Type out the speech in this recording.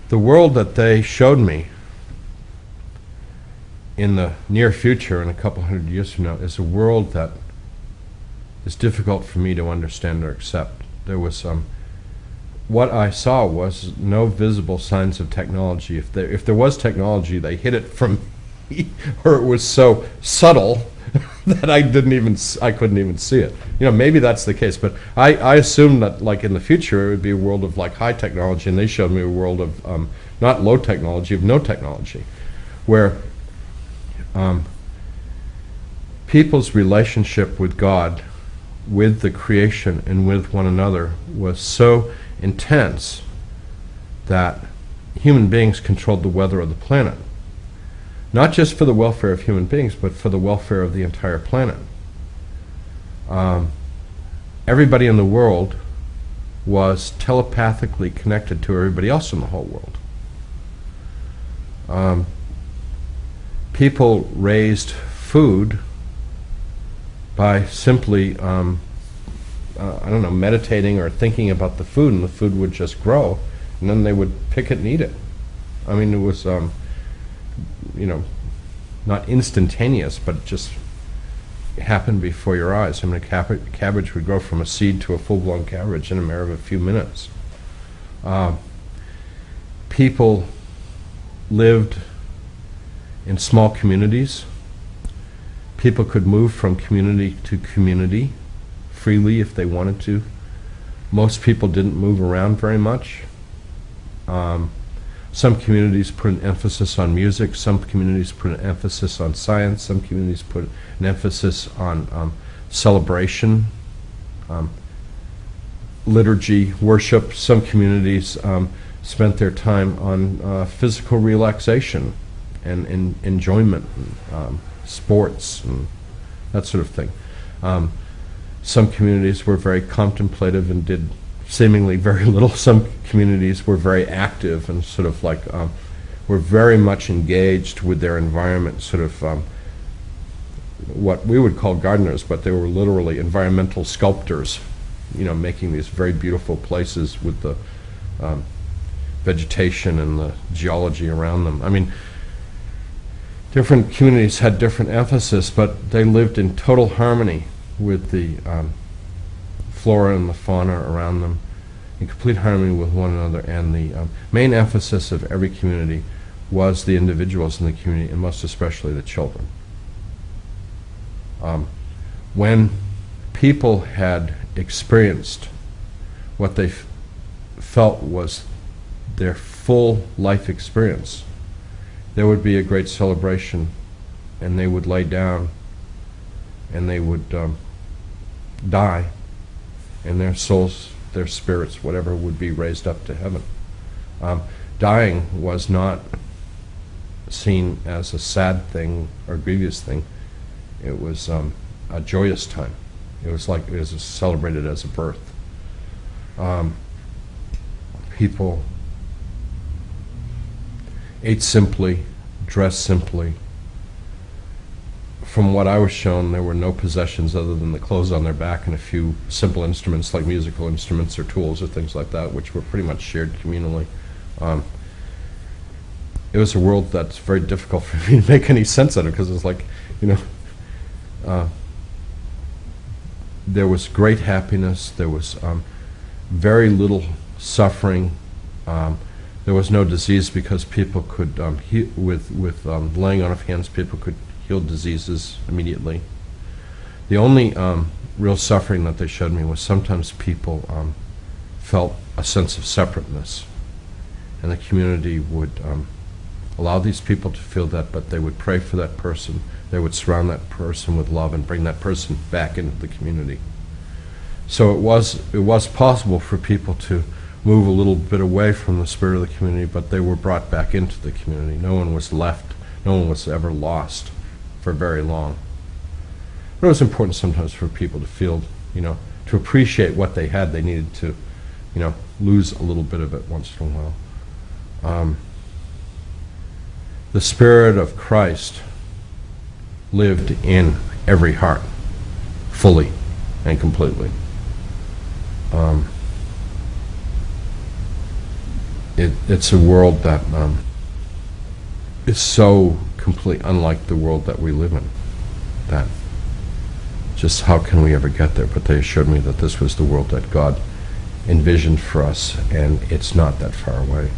The world that they showed me in the near future, in a couple hundred years from now, is a world that is difficult for me to understand or accept. There was what I saw was no visible signs of technology. If there was technology, they hid it from me, or it was so subtle that I couldn't even see it. Maybe that's the case, but I assumed that, like, in the future, it would be a world of, like, high technology, and they showed me a world of not low technology, of no technology, where people's relationship with God, with the creation, and with one another was so intense that human beings controlled the weather of the planet. Not just for the welfare of human beings, but for the welfare of the entire planet. Everybody in the world was telepathically connected to everybody else in the whole world. People raised food by simply, meditating or thinking about the food, and the food would just grow, and then they would pick it and eat it. I mean, it was, not instantaneous, but it just happened before your eyes. I mean, a cabbage would grow from a seed to a full-blown cabbage in a matter of a few minutes. People lived in small communities. People could move from community to community freely if they wanted to. Most people didn't move around very much. Some communities put an emphasis on music, some communities put an emphasis on science, some communities put an emphasis on celebration, liturgy, worship. Some communities spent their time on physical relaxation and enjoyment, sports, and that sort of thing. Some communities were very contemplative and did seemingly very little. Some communities were very active and sort of like were very much engaged with their environment, sort of what we would call gardeners, but they were literally environmental sculptors, making these very beautiful places with the vegetation and the geology around them. I mean, different communities had different emphasis, but they lived in total harmony with the flora and the fauna around them, in complete harmony with one another, and the main emphasis of every community was the individuals in the community, and most especially the children. When people had experienced what they felt was their full life experience, there would be a great celebration, and they would lay down, and they would die, and their souls, their spirits, whatever, would be raised up to heaven. Dying was not seen as a sad thing or grievous thing. It was a joyous time. It was celebrated as a birth. People ate simply, dressed simply. From what I was shown, there were no possessions other than the clothes on their back and a few simple instruments like musical instruments or tools or things like that, which were pretty much shared communally. It was a world that's very difficult for me to make any sense of, because it's like, there was great happiness, there was very little suffering, there was no disease because people could, with laying on of hands, people could heal diseases immediately. The only real suffering that they showed me was sometimes people felt a sense of separateness, and the community would allow these people to feel that, but they would pray for that person, they would surround that person with love and bring that person back into the community. So it was possible for people to move a little bit away from the spirit of the community, but they were brought back into the community. No one was left, no one was ever lost for very long. But it was important sometimes for people to feel, to appreciate what they had. They needed to, lose a little bit of it once in a while. The Spirit of Christ lived in every heart, fully and it's a world that is so completely unlike the world that we live in, that just how can we ever get there? But they assured me that this was the world that God envisioned for us, and it's not that far away.